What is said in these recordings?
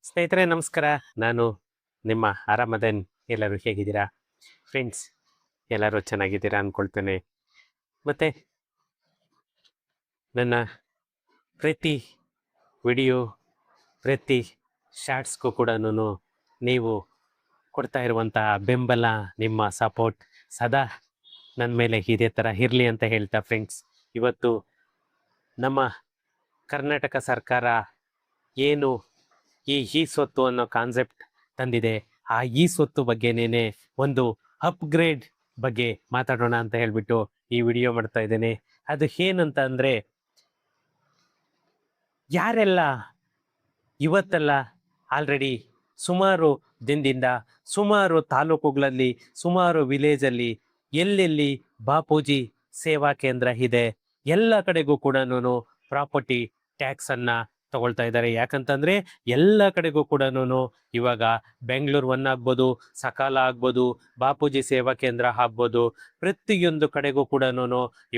ಸ್ನೇಹಿತರೆ ನಮಸ್ಕಾರ. ನಾನು ನಿಮ್ಮ ಆರಾಮದನ್. ಎಲ್ಲರೂ ಹೇಗಿದ್ದೀರಾ? ಫ್ರೆಂಡ್ಸ್, ಎಲ್ಲರೂ ಚೆನ್ನಾಗಿದ್ದೀರಾ ಅಂದ್ಕೊಳ್ತೇನೆ. ಮತ್ತೆ ನನ್ನ ಪ್ರತಿ ವಿಡಿಯೋ, ಪ್ರತಿ ಶಾರ್ಟ್ಸ್ಗೂ ಕೂಡ ನೀವು ಕೊಡ್ತಾ ಇರುವಂಥ ಬೆಂಬಲ, ನಿಮ್ಮ ಸಪೋರ್ಟ್ ಸದಾ ನನ್ನ ಮೇಲೆ ಇದೇ ಥರ ಇರಲಿ ಅಂತ ಹೇಳ್ತಾ ಫ್ರೆಂಡ್ಸ್, ಇವತ್ತು ನಮ್ಮ ಕರ್ನಾಟಕ ಸರ್ಕಾರ ಏನು ಈ ಸ್ವತ್ತು ಅನ್ನೋ ಕಾನ್ಸೆಪ್ಟ್ ತಂದಿದೆ, ಆ ಈ ಸ್ವತ್ತು ಬಗ್ಗೆನೇನೆ ಒಂದು ಅಪ್ಗ್ರೇಡ್ ಬಗ್ಗೆ ಮಾತಾಡೋಣ ಅಂತ ಹೇಳ್ಬಿಟ್ಟು ಈ ವಿಡಿಯೋ ಮಾಡ್ತಾ ಇದ್ದೇನೆ. ಅದು ಏನಂತ ಅಂದರೆ, ಯಾರೆಲ್ಲ ಇವತ್ತೆಲ್ಲ ಆಲ್ರೆಡಿ ಸುಮಾರು ದಿನದಿಂದ ಸುಮಾರು ತಾಲೂಕುಗಳಲ್ಲಿ ಸುಮಾರು ವಿಲೇಜಲ್ಲಿ ಎಲ್ಲೆಲ್ಲಿ ಬಾಪೂಜಿ ಸೇವಾ ಕೇಂದ್ರ ಇದೆ ಎಲ್ಲ ಕಡೆಗೂ ಕೂಡ ಪ್ರಾಪರ್ಟಿ ಟ್ಯಾಕ್ಸನ್ನು ತಗೊಳ್ತಾ ಇದ್ದಾರೆ. ಯಾಕಂತಂದರೆ ಎಲ್ಲ ಕಡೆಗೂ ಕೂಡ ಇವಾಗ ಬೆಂಗಳೂರು ಒನ್ ಆಗ್ಬೋದು, ಸಕಾಲ ಆಗ್ಬೋದು, ಬಾಪೂಜಿ ಸೇವಾ ಕೇಂದ್ರ ಆಗ್ಬೋದು, ಪ್ರತಿಯೊಂದು ಕಡೆಗೂ ಕೂಡ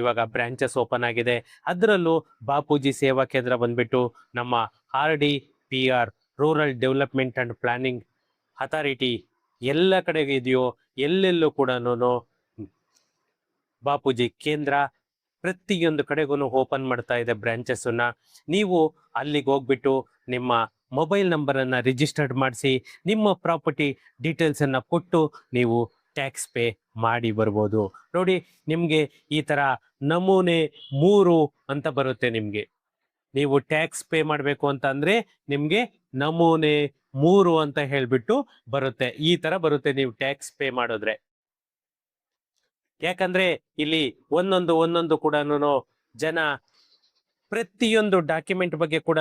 ಇವಾಗ ಬ್ರಾಂಚಸ್ ಓಪನ್ ಆಗಿದೆ. ಅದರಲ್ಲೂ ಬಾಪೂಜಿ ಸೇವಾ ಕೇಂದ್ರ ಬಂದ್ಬಿಟ್ಟು ನಮ್ಮ RDPR, rural development and planning authority ಎಲ್ಲ ಕಡೆಗೆ ಇದೆಯೋ ಎಲ್ಲೆಲ್ಲೂ ಕೂಡ ಬಾಪೂಜಿ ಕೇಂದ್ರ ಪ್ರತಿಯೊಂದು ಕಡೆಗೂ ಓಪನ್ ಮಾಡ್ತಾ ಇದೆ ಬ್ರಾಂಚಸ್ಸನ್ನು. ನೀವು ಅಲ್ಲಿಗೆ ಹೋಗ್ಬಿಟ್ಟು ನಿಮ್ಮ ಮೊಬೈಲ್ ನಂಬರನ್ನು ರಿಜಿಸ್ಟರ್ಡ್ ಮಾಡಿಸಿ ನಿಮ್ಮ ಪ್ರಾಪರ್ಟಿ ಡೀಟೇಲ್ಸನ್ನು ಕೊಟ್ಟು ನೀವು ಟ್ಯಾಕ್ಸ್ ಪೇ ಮಾಡಿ ಬರ್ಬೋದು. ನೋಡಿ, ನಿಮಗೆ ಈ ಥರ ನಮೂನೆ 3 ಅಂತ ಬರುತ್ತೆ. ನೀವು ಟ್ಯಾಕ್ಸ್ ಪೇ ಮಾಡಬೇಕು ಅಂತ ಅಂದರೆ ನಿಮಗೆ ನಮೂನೆ 3 ಅಂತ ಹೇಳಿಬಿಟ್ಟು ಬರುತ್ತೆ. ಈ ಥರ ಬರುತ್ತೆ ನೀವು ಟ್ಯಾಕ್ಸ್ ಪೇ ಮಾಡಿದ್ರೆ. ಯಾಕಂದ್ರೆ ಇಲ್ಲಿ ಒಂದೊಂದು ಕೂಡ ಜನ ಪ್ರತಿಯೊಂದು ಡಾಕ್ಯುಮೆಂಟ್ ಬಗ್ಗೆ ಕೂಡ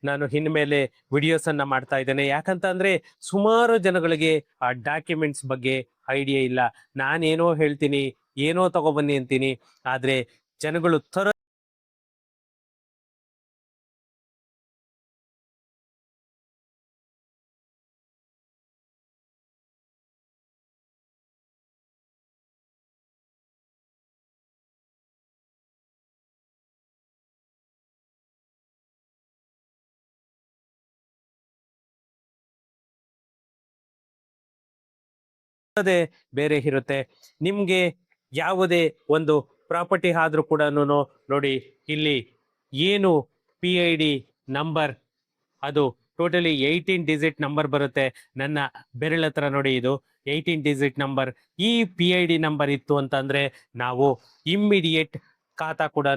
ನಾನು ಇನ್ಮೇಲೆ ವಿಡಿಯೋಸ್ ಅನ್ನ ಮಾಡ್ತಾ ಇದ್ದೇನೆ. ಯಾಕಂತ ಅಂದ್ರೆ ಸುಮಾರು ಜನಗಳಿಗೆ ಆ ಡಾಕ್ಯುಮೆಂಟ್ಸ್ ಬಗ್ಗೆ ಐಡಿಯಾ ಇಲ್ಲ. ನಾನೇನೋ ಹೇಳ್ತೀನಿ, ಏನೋ ತಗೊಬನ್ನಿ ಅಂತೀನಿ, ಆದ್ರೆ ಜನಗಳು ಬೇರೆ ಇರುತ್ತೆ. ನಿಮ್ಗೆ ಯಾವುದೇ ಒಂದು ಪ್ರಾಪರ್ಟಿ ಆದ್ರೂ ಕೂಡ ನೋಡಿ, ಇಲ್ಲಿ ಏನು PID ನಂಬರ್, ಅದು ಟೋಟಲಿ 18 ಡಿಜಿಟ್ ನಂಬರ್ ಬರುತ್ತೆ. ನನ್ನ ಬೆರಳ ಹತ್ರ ನೋಡಿ, ಇದು 18 ಡಿಜಿಟ್ ನಂಬರ್. ಈ PID ನಂಬರ್ ಇತ್ತು ಅಂತಂದ್ರೆ ನಾವು ಇಮ್ಮಿಡಿಯೇಟ್ ಖಾತಾ ಕೂಡ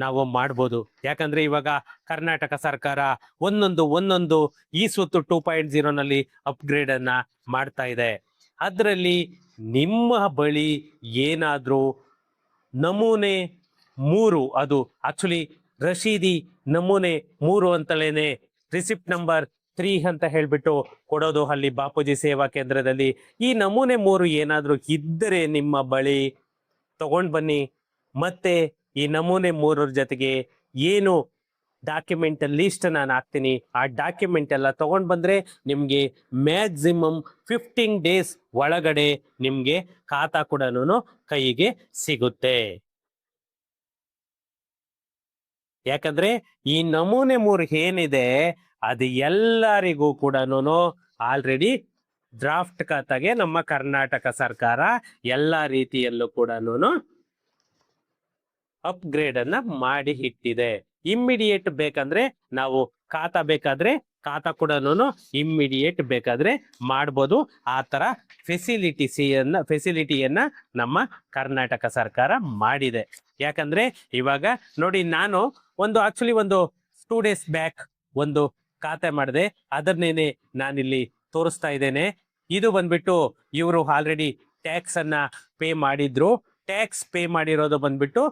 ನಾವು ಮಾಡ್ಬೋದು. ಯಾಕಂದ್ರೆ ಇವಾಗ ಕರ್ನಾಟಕ ಸರ್ಕಾರ ಒಂದೊಂದು ಈ ಸ್ವತ್ತು 2.0 ನಲ್ಲಿ ಅಪ್ಗ್ರೇಡ್ ಅನ್ನ ಮಾಡ್ತಾ ಇದೆ. ಅದರಲ್ಲಿ ನಿಮ್ಮ ಬಳಿ ಏನಾದ್ರೂ ನಮೂನೆ 3, ಅದು ಆಕ್ಚುಲಿ ರಶೀದಿ ನಮೂನೆ 3 ಅಂತಲೇನೆ ರಿಸಿಪ್ಟ್ ನಂಬರ್ 3 ಅಂತ ಹೇಳ್ಬಿಟ್ಟು ಕೊಡೋದು ಅಲ್ಲಿ ಬಾಪೂಜಿ ಸೇವಾ ಕೇಂದ್ರದಲ್ಲಿ. ಈ ನಮೂನೆ 3 ಏನಾದ್ರೂ ಇದ್ದರೆ ನಿಮ್ಮ ಬಳಿ ತಗೊಂಡ್ ಬನ್ನಿ. ಮತ್ತೆ ಈ ನಮೂನೆ 3 ಜೊತೆಗೆ ಏನು ಡಾಕ್ಯುಮೆಂಟ್ ಲಿಸ್ಟ್ ನಾನು ಹಾಕ್ತೀನಿ, ಆ ಡಾಕ್ಯುಮೆಂಟ್ ಎಲ್ಲ ತಗೊಂಡ್ ಬಂದ್ರೆ ನಿಮ್ಗೆ ಮ್ಯಾಕ್ಸಿಮಮ್ 15 ಡೇಸ್ ಒಳಗಡೆ ನಿಮ್ಗೆ ಖಾತಾ ಕೂಡ ಕೈಗೆ ಸಿಗುತ್ತೆ. ಯಾಕಂದ್ರೆ ಈ ನಮೂನೆ 3 ಏನಿದೆ ಅದು ಎಲ್ಲರಿಗೂ ಕೂಡ ಆಲ್ರೆಡಿ ಡ್ರಾಫ್ಟ್ ಖಾತಾಗೆ ನಮ್ಮ ಕರ್ನಾಟಕ ಸರ್ಕಾರ ಎಲ್ಲಾ ರೀತಿಯಲ್ಲೂ ಕೂಡ ಅಪ್ಗ್ರೇಡ್ ಅನ್ನ ಮಾಡಿ ಇಟ್ಟಿದೆ. ಇಮ್ಮಿಡಿಯೇಟ್ ಬೇಕಂದ್ರೆ ನಾವು ಖಾತಾ ಕೂಡ ಇಮ್ಮಿಡಿಯೇಟ್ ಬೇಕಾದ್ರೆ ಮಾಡ್ಬೋದು. ಆ ತರ ಫೆಸಿಲಿಟಿಯನ್ನ ನಮ್ಮ ಕರ್ನಾಟಕ ಸರ್ಕಾರ ಮಾಡಿದೆ. ಯಾಕಂದ್ರೆ ಇವಾಗ ನೋಡಿ, ನಾನು ಆಕ್ಚುಲಿ 2 ಡೇಸ್ ಬ್ಯಾಕ್ ಒಂದು ಖಾತೆ ಮಾಡಿದೆ. ಅದನ್ನೇನೆ ನಾನಿಲ್ಲಿ ತೋರಿಸ್ತಾ ಇದ್ದೇನೆ. ಇದು ಬಂದ್ಬಿಟ್ಟು ಇವರು ಆಲ್ರೆಡಿ ಟ್ಯಾಕ್ಸ್ ಅನ್ನ ಪೇ ಮಾಡಿದ್ರು. ಟ್ಯಾಕ್ಸ್ ಪೇ ಮಾಡಿರೋದು ಬಂದ್ಬಿಟ್ಟು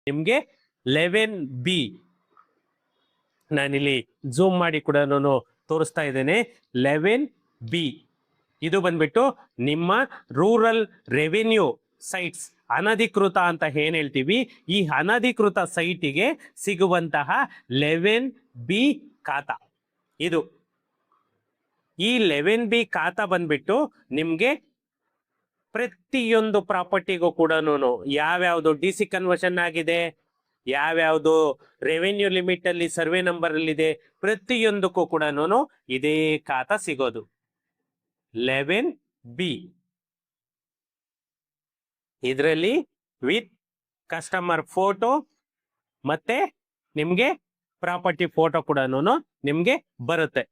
ನಿಮ್ಗೆ 11B ನಾನಿಲ್ಲಿ ಝೂಮ್ ಮಾಡಿ ಕೂಡ ನಾನು ತೋರಿಸ್ತಾ ಇದ್ದೇನೆ. 11B ಇದು ಬಂದ್ಬಿಟ್ಟು ನಿಮ್ಮ ರೂರಲ್ ರೆವಿನ್ಯೂ ಸೈಟ್ಸ್ ಅನಧಿಕೃತ ಅಂತ ಏನ್ ಹೇಳ್ತೀವಿ, ಈ ಅನಧಿಕೃತ ಸೈಟಿಗೆ ಸಿಗುವಂತಹ 11B ಖಾತಾ ಇದು. ಈ 11B ಖಾತಾ ಬಂದ್ಬಿಟ್ಟು ನಿಮ್ಗೆ ಪ್ರತಿಯೊಂದು ಪ್ರಾಪರ್ಟಿಗೂ ಕೂಡ ಯಾವ್ಯಾವ್ದು DC ಕನ್ವರ್ಷನ್ ಆಗಿದೆ, ಯಾವ್ಯಾವ್ದು ರೆವೆನ್ಯೂ ಲಿಮಿಟ್ ಅಲ್ಲಿ ಸರ್ವೆ ನಂಬರ್ ಅಲ್ಲಿ ಇದೆ, ಪ್ರತಿಯೊಂದಕ್ಕೂ ಕೂಡ ಇದೇ ಖಾತಾ ಸಿಗೋದು 11B. ಇದರಲ್ಲಿ ವಿತ್ ಕಸ್ಟಮರ್ ಫೋಟೋ ಮತ್ತೆ ನಿಮ್ಗೆ ಪ್ರಾಪರ್ಟಿ ಫೋಟೋ ಕೂಡ ನಿಮ್ಗೆ ಬರುತ್ತೆ.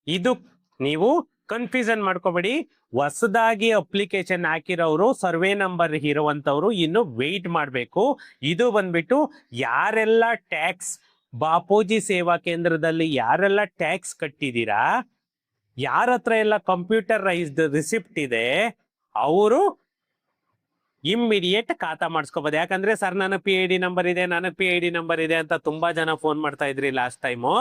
ಇದು ನೀವು ಕನ್ಫ್ಯೂಷನ್ ಮಾಡ್ಕೋಬೇಡಿ. ಹೊಸದಾಗಿ ಅಪ್ಲಿಕೇಶನ್ ಹಾಕಿರೋರು ಸರ್ವೆ ನಂಬರ್ ಇರುವಂತವ್ರು ಇನ್ನು ವೆಯ್ಟ್ ಮಾಡಬೇಕು. ಇದು ಬಂದ್ಬಿಟ್ಟು ಯಾರೆಲ್ಲ ಟ್ಯಾಕ್ಸ್ ಬಾಪೂಜಿ ಸೇವಾ ಕೇಂದ್ರದಲ್ಲಿ ಯಾರೆಲ್ಲ ಟ್ಯಾಕ್ಸ್ ಕಟ್ಟಿದೀರಾ, ಯಾರ ಹತ್ರ ಎಲ್ಲ ಕಂಪ್ಯೂಟರೈಸ್ಡ್ ರಿಸಿಪ್ಟ್ ಇದೆ, ಅವರು ಇಮ್ಮಿಡಿಯೇಟ್ ಖಾತಾ ಮಾಡಿಸ್ಕೋಬಹುದು. ಯಾಕಂದ್ರೆ ಸರ್ ನನಗೆ PID ನಂಬರ್ ಇದೆ, ನನಗೆ PID ನಂಬರ್ ಇದೆ ಅಂತ ತುಂಬಾ ಜನ ಫೋನ್ ಮಾಡ್ತಾ ಇದ್ರಿ ಲಾಸ್ಟ್ ಟೈಮು.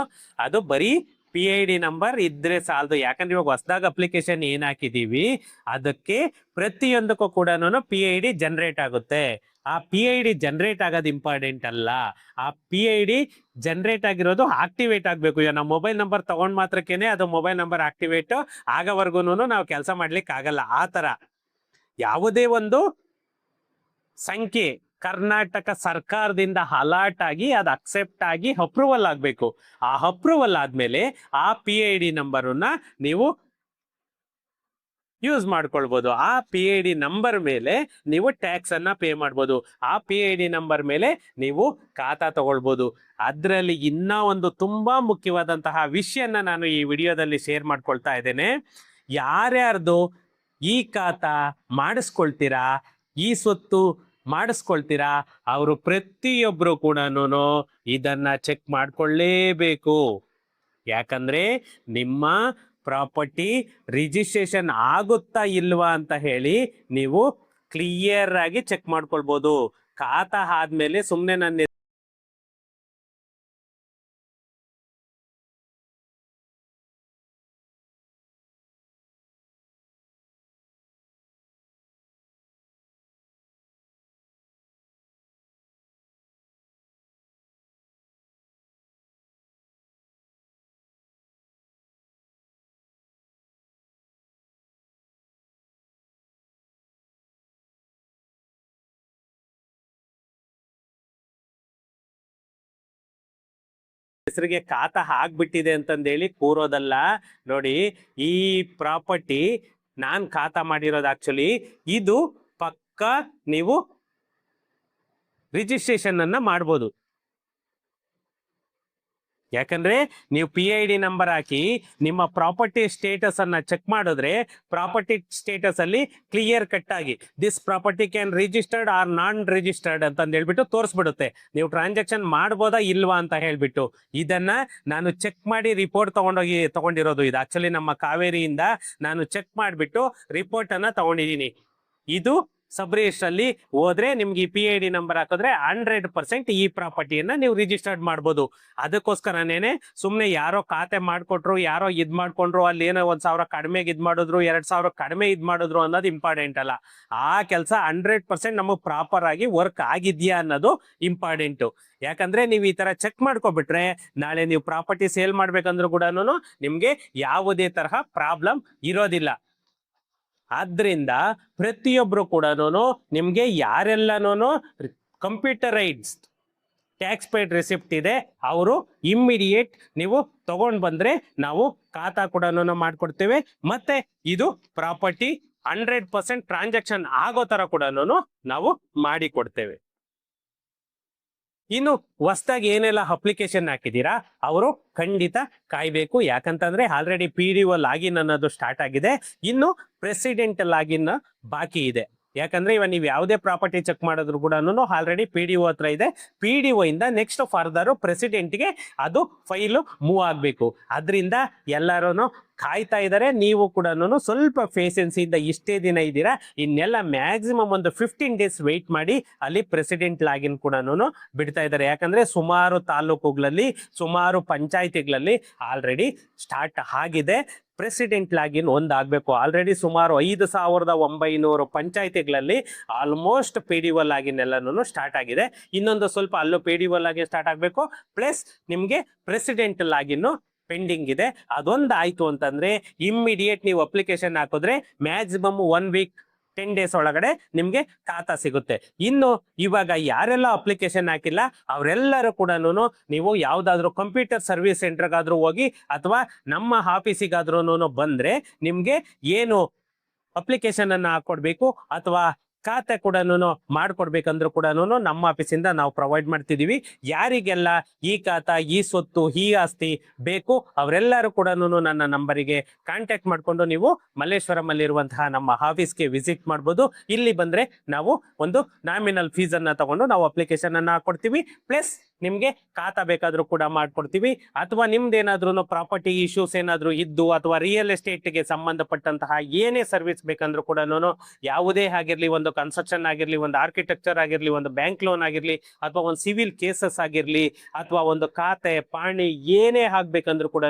ಅದು ಬರೀ PID ನಂಬರ್ ಇದ್ರೆ ಸಾಲದು. ಯಾಕಂದ್ರೆ ಇವಾಗ ಹೊಸದಾಗ ಅಪ್ಲಿಕೇಶನ್ ಏನ್ ಹಾಕಿದೀವಿ ಅದಕ್ಕೆ ಪ್ರತಿಯೊಂದಕ್ಕೂ ಕೂಡ PID ಜನರೇಟ್ ಆಗುತ್ತೆ. ಆ PID ಜನರೇಟ್ ಆಗೋದು ಇಂಪಾರ್ಟೆಂಟ್ ಅಲ್ಲ, ಆ PID ಜನರೇಟ್ ಆಗಿರೋದು ಆಕ್ಟಿವೇಟ್ ಆಗಬೇಕು. ಈಗ ನಮ್ಮ ಮೊಬೈಲ್ ನಂಬರ್ ತಗೊಂಡ್ ಮಾತ್ರಕ್ಕೇನೆ ಅದು ಮೊಬೈಲ್ ನಂಬರ್ ಆಕ್ಟಿವೇಟ್ ಆಗೋವರೆಗೂ ನಾವು ಕೆಲಸ ಮಾಡ್ಲಿಕ್ಕೆ ಆಗಲ್ಲ. ಆ ತರ ಯಾವುದೇ ಒಂದು ಸಂಖ್ಯೆ ಕರ್ನಾಟಕ ಸರ್ಕಾರದಿಂದ ಅಲಾಟ್ ಆಗಿ ಅದು ಅಕ್ಸೆಪ್ಟ್ ಆಗಿ ಅಪ್ರೂವಲ್ ಆಗಬೇಕು. ಆ ಅಪ್ರೂವಲ್ ಆದ್ಮೇಲೆ ಆ PID ನಂಬರನ್ನ ನೀವು ಯೂಸ್ ಮಾಡ್ಕೊಳ್ಬಹುದು. ಆ PID ನಂಬರ್ ಮೇಲೆ ನೀವು ಟ್ಯಾಕ್ಸ್ ಅನ್ನ ಪೇ ಮಾಡ್ಬೋದು. ಆ PID ನಂಬರ್ ಮೇಲೆ ನೀವು ಖಾತಾ ತಗೊಳ್ಬೋದು. ಅದರಲ್ಲಿ ಇನ್ನ ಒಂದು ತುಂಬಾ ಮುಖ್ಯವಾದಂತಹ ವಿಷಯನ ನಾನು ಈ ವಿಡಿಯೋದಲ್ಲಿ ಶೇರ್ ಮಾಡ್ಕೊಳ್ತಾ ಇದ್ದೇನೆ. ಯಾರ್ಯಾರ್ದು ಈ ಖಾತಾ ಮಾಡಿಸ್ಕೊಳ್ತೀರಾ, ಈ ಸ್ವತ್ತು ಮಾಡಿಸ್ಕೊಳ್ತೀರಾ, ಅವರು ಪ್ರತಿಯೊಬ್ರು ಕೂಡ ಇದನ್ನ ಚೆಕ್ ಮಾಡ್ಕೊಳ್ಳೇಬೇಕು. ಯಾಕಂದ್ರೆ ನಿಮ್ಮ ಪ್ರಾಪರ್ಟಿ ರಿಜಿಸ್ಟ್ರೇಷನ್ ಆಗುತ್ತಾ ಇಲ್ವಾ ಅಂತ ಹೇಳಿ ನೀವು ಕ್ಲಿಯರ್ ಆಗಿ ಚೆಕ್ ಮಾಡ್ಕೊಳ್ಬಹುದು. ಖಾತಾ ಆದ್ಮೇಲೆ ಸುಮ್ಮನೆ ನನ್ನ ಹೆಸರಿಗೆ ಖಾತಾ ಆಗ್ಬಿಟ್ಟಿದೆ ಅಂತಂದೇಳಿ ಕೂರೋದಲ್ಲ. ನೋಡಿ, ಈ ಪ್ರಾಪರ್ಟಿ ನಾನ್ ಖಾತಾ ಮಾಡಿರೋದು ಆಕ್ಚುಲಿ ಇದು ಪಕ್ಕ ನೀವು ರಿಜಿಸ್ಟ್ರೇಷನ್ ಅನ್ನ ಮಾಡ್ಬೋದು. ಯಾಕಂದ್ರೆ ನೀವು PID ನಂಬರ್ ಹಾಕಿ ನಿಮ್ಮ ಪ್ರಾಪರ್ಟಿ ಸ್ಟೇಟಸ್ ಅನ್ನ ಚೆಕ್ ಮಾಡಿದ್ರೆ ಪ್ರಾಪರ್ಟಿ ಸ್ಟೇಟಸ್ ಅಲ್ಲಿ ಕ್ಲಿಯರ್ ಕಟ್ ಆಗಿ this property can registered or non registered ಅಂತ ಹೇಳ್ಬಿಟ್ಟು ತೋರಿಸ್ಬಿಡುತ್ತೆ. ನೀವು ಟ್ರಾನ್ಸಾಕ್ಷನ್ ಮಾಡ್ಬೋದಾ ಇಲ್ವಾ ಅಂತ ಹೇಳ್ಬಿಟ್ಟು. ಇದನ್ನ ನಾನು ಚೆಕ್ ಮಾಡಿ ರಿಪೋರ್ಟ್ ತಗೊಂಡಿರೋದು. ಇದು ಆಕ್ಚುಲಿ ನಮ್ಮ ಕಾವೇರಿಯಿಂದ ನಾನು ಚೆಕ್ ಮಾಡಿಬಿಟ್ಟು ರಿಪೋರ್ಟ್ ಅನ್ನ ತಗೊಂಡಿದ್ದೀನಿ. ಇದು ಸಬ್ ರಿಜಿಸ್ಟರ್ ಅಲ್ಲಿ ಹೋದ್ರೆ ನಿಮ್ಗೆ PID ನಂಬರ್ ಹಾಕಿದ್ರೆ 100% ಈ ಪ್ರಾಪರ್ಟಿಯನ್ನ ನೀವು ರಿಜಿಸ್ಟರ್ಡ್ ಮಾಡ್ಬೋದು. ಅದಕ್ಕೋಸ್ಕರನೇನೆ ಸುಮ್ನೆ ಯಾರೋ ಖಾತೆ ಮಾಡ್ಕೊಟ್ರು, ಯಾರೋ ಇದ್ ಮಾಡ್ಕೊಂಡ್ರು, ಅಲ್ಲಿ ಏನೋ 1,000 ಕಡಿಮೆಗೆ ಇದ್ ಮಾಡಿದ್ರು, 2,000 ಕಡಿಮೆ ಇದ್ ಮಾಡಿದ್ರು ಅನ್ನೋದು ಇಂಪಾರ್ಟೆಂಟ್ ಅಲ್ಲ. ಆ ಕೆಲಸ 100% ನಮಗ್ ಪ್ರಾಪರ್ ಆಗಿ ವರ್ಕ್ ಆಗಿದ್ಯಾ ಅನ್ನೋದು ಇಂಪಾರ್ಟೆಂಟ್. ಯಾಕಂದ್ರೆ ನೀವು ಈ ತರ ಚೆಕ್ ಮಾಡ್ಕೊಬಿಟ್ರೆ ನಾಳೆ ನೀವು ಪ್ರಾಪರ್ಟಿ ಸೇಲ್ ಮಾಡ್ಬೇಕಂದ್ರೂ ಕೂಡ ನಿಮ್ಗೆ ಯಾವುದೇ ತರಹ ಪ್ರಾಬ್ಲಮ್ ಇರೋದಿಲ್ಲ. ಆದ್ರಿಂದ ಪ್ರತಿಯೊಬ್ರು ಕೂಡ ನಿಮ್ಗೆ ಯಾರೆಲ್ಲನೂ ಕಂಪ್ಯೂಟರೈಸ್ಡ್ ಟ್ಯಾಕ್ಸ್ ಪೇಡ್ ರಿಸಿಪ್ಟ್ ಇದೆ ಅವರು ಇಮ್ಮಿಡಿಯೇಟ್ ನೀವು ತಗೊಂಡ್ ಬಂದ್ರೆ ನಾವು ಖಾತಾ ಕೂಡ ಮಾಡ್ಕೊಡ್ತೇವೆ. ಮತ್ತೆ ಇದು ಪ್ರಾಪರ್ಟಿ 100% ಟ್ರಾನ್ಸಾಕ್ಷನ್ ಆಗೋ ತರ ಕೂಡ ನಾವು ಮಾಡಿ ಕೊಡ್ತೇವೆ. ಇನ್ನು ಹೊಸದಾಗಿ ಏನೆಲ್ಲ ಅಪ್ಲಿಕೇಶನ್ ಹಾಕಿದೀರಾ ಅವರು ಖಂಡಿತ ಕಾಯ್ಬೇಕು. ಯಾಕಂತಂದ್ರೆ ಆಲ್ರೆಡಿ PDO ಲಾಗಿನ್ ಅನ್ನೋದು ಸ್ಟಾರ್ಟ್ ಆಗಿದೆ, ಇನ್ನು ಪ್ರೆಸಿಡೆಂಟ್ ಲಾಗಿನ್ ಬಾಕಿ ಇದೆ. ಯಾಕಂದ್ರೆ ಇವಾಗ ನೀವು ಯಾವುದೇ ಪ್ರಾಪರ್ಟಿ ಚೆಕ್ ಮಾಡಿದ್ರು ಕೂಡ ಆಲ್ರೆಡಿ PDO ಹತ್ರ ಇದೆ. PDO ಇಂದ ನೆಕ್ಸ್ಟ್ ಫರ್ದರ್ ಪ್ರೆಸಿಡೆಂಟ್ಗೆ ಅದು ಫೈಲು ಮೂವ್ ಆಗ್ಬೇಕು. ಅದರಿಂದ ಎಲ್ಲರೂ ಕಾಯ್ತಾ ಇದ್ದಾರೆ. ನೀವು ಕೂಡ ಸ್ವಲ್ಪ ಪೇಷನ್ಸಿಂದ ಇಷ್ಟೇ ದಿನ ಇದ್ದೀರಾ, ಇನ್ನೆಲ್ಲ ಮ್ಯಾಕ್ಸಿಮಮ್ ಒಂದು 15 ಡೇಸ್ ವೆಯ್ಟ್ ಮಾಡಿ. ಅಲ್ಲಿ ಪ್ರೆಸಿಡೆಂಟ್ ಲಾಗಿನ್ ಕೂಡ ಬಿಡ್ತಾ ಇದ್ದಾರೆ. ಯಾಕಂದ್ರೆ ಸುಮಾರು ತಾಲೂಕುಗಳಲ್ಲಿ, ಸುಮಾರು ಪಂಚಾಯಿತಿಗಳಲ್ಲಿ ಆಲ್ರೆಡಿ ಸ್ಟಾರ್ಟ್ ಆಗಿದೆ. ಪ್ರೆಸಿಡೆಂಟ್ ಲಾಗಿನ್ ಒಂದಾಗಬೇಕು. ಆಲ್ರೆಡಿ ಸುಮಾರು 5,900 ಪಂಚಾಯಿತಿಗಳಲ್ಲಿ ಆಲ್ಮೋಸ್ಟ್ PDO ಲಾಗಿನ್ ಎಲ್ಲನೂ ಸ್ಟಾರ್ಟ್ ಆಗಿದೆ. ಇನ್ನೊಂದು ಸ್ವಲ್ಪ ಅಲ್ಲೂ PDO ಲಾಗಿನ್ ಸ್ಟಾರ್ಟ್ ಆಗಬೇಕು. ಪ್ಲಸ್ ನಿಮಗೆ ಪ್ರೆಸಿಡೆಂಟ್ ಲಾಗಿನ್ ಪೆಂಡಿಂಗ್ ಇದೆ. ಅದೊಂದು ಆಯ್ತು ಅಂತಂದ್ರೆ ಇಮ್ಮಿಡಿಯೇಟ್ ನೀವು ಅಪ್ಲಿಕೇಶನ್ ಹಾಕಿದ್ರೆ ಮ್ಯಾಕ್ಸಿಮಮ್ 1 ವೀಕ್ 10 ಡೇಸ್ ಒಳಗಡೆ ನಿಮ್ಗೆ ಖಾತಾ ಸಿಗುತ್ತೆ. ಇನ್ನು ಇವಾಗ ಯಾರೆಲ್ಲ ಅಪ್ಲಿಕೇಶನ್ ಹಾಕಿಲ್ಲ ಅವರೆಲ್ಲರೂ ಕೂಡ ನೀವು ಯಾವ್ದಾದ್ರು ಕಂಪ್ಯೂಟರ್ ಸರ್ವಿಸ್ ಸೆಂಟರ್ಗಾದ್ರೂ ಹೋಗಿ ಅಥವಾ ನಮ್ಮ ಆಫೀಸಿಗಾದ್ರೂ ಬಂದ್ರೆ ನಿಮ್ಗೆ ಏನು ಅಪ್ಲಿಕೇಶನ್ ಅನ್ನ ಹಾಕೊಡ್ಬೇಕು ಅಥವಾ ಖಾತೆ ಕೂಡ ಮಾಡ್ಕೊಡ್ಬೇಕಂದ್ರೂ ಕೂಡ ನಮ್ಮ ಆಫೀಸಿಂದ ನಾವು ಪ್ರೊವೈಡ್ ಮಾಡ್ತಿದೀವಿ. ಯಾರಿಗೆಲ್ಲ ಈ ಖಾತಾ, ಈ ಸ್ವತ್ತು, ಈ ಆಸ್ತಿ ಬೇಕು ಅವರೆಲ್ಲರೂ ಕೂಡ ನನ್ನ ನಂಬರಿಗೆ ಕಾಂಟ್ಯಾಕ್ಟ್ ಮಾಡ್ಕೊಂಡು ನೀವು ಮಲ್ಲೇಶ್ವರಂ ಅಲ್ಲಿರುವಂತಹ ನಮ್ಮ ಆಫೀಸ್ಗೆ ವಿಸಿಟ್ ಮಾಡ್ಬೋದು. ಇಲ್ಲಿ ಬಂದ್ರೆ ನಾವು ಒಂದು ನಾಮಿನಲ್ ಫೀಸ್ ಅನ್ನ ತಗೊಂಡು ನಾವು ಅಪ್ಲಿಕೇಶನ್ ಅನ್ನ ಹಾಕೊಡ್ತೀವಿ. ಪ್ಲಸ್ ನಿಮ್ಗೆ ಖಾತಾ ಬೇಕಾದ್ರೂ ಕೂಡ ಮಾಡ್ಕೊಡ್ತೀವಿ. ಅಥವಾ ನಿಮ್ದೇನಾದ್ರೂ ಪ್ರಾಪರ್ಟಿ ಇಶ್ಯೂಸ್ ಏನಾದ್ರು ಇದ್ದು ಅಥವಾ ರಿಯಲ್ ಎಸ್ಟೇಟ್ಗೆ ಸಂಬಂಧಪಟ್ಟಂತಹ ಏನೇ ಸರ್ವಿಸ್ ಬೇಕಂದ್ರೂ ಕೂಡ ಯಾವುದೇ ಆಗಿರ್ಲಿ, ಒಂದು ಕನ್ಸ್ಟ್ರಕ್ಷನ್ ಆಗಿರ್ಲಿ, ಒಂದು ಆರ್ಕಿಟೆಕ್ಚರ್ ಆಗಿರ್ಲಿ, ಒಂದು ಬ್ಯಾಂಕ್ ಲೋನ್ ಆಗಿರ್ಲಿ, ಅಥವಾ ಒಂದು ಸಿವಿಲ್ ಕೇಸಸ್ ಆಗಿರ್ಲಿ, ಅಥವಾ ಒಂದು ಖಾತೆ ಪಾಣಿ ಏನೇ ಆಗ್ಬೇಕಂದ್ರೂ ಕೂಡ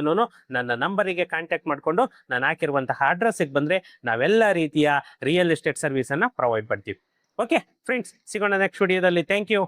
ನನ್ನ ನಂಬರಿಗೆ ಕಾಂಟ್ಯಾಕ್ಟ್ ಮಾಡ್ಕೊಂಡು ನಾನು ಹಾಕಿರುವಂತಹ ಅಡ್ರೆಸ್ಗೆ ಬಂದ್ರೆ ನಾವೆಲ್ಲ ರೀತಿಯ ರಿಯಲ್ ಎಸ್ಟೇಟ್ ಸರ್ವಿಸ್ ಅನ್ನ ಪ್ರೊವೈಡ್ ಮಾಡ್ತೀವಿ. ಓಕೆ ಫ್ರೆಂಡ್ಸ್, ಸಿಗೋಣ ನೆಕ್ಸ್ಟ್ ವಿಡಿಯೋದಲ್ಲಿ. Thank you.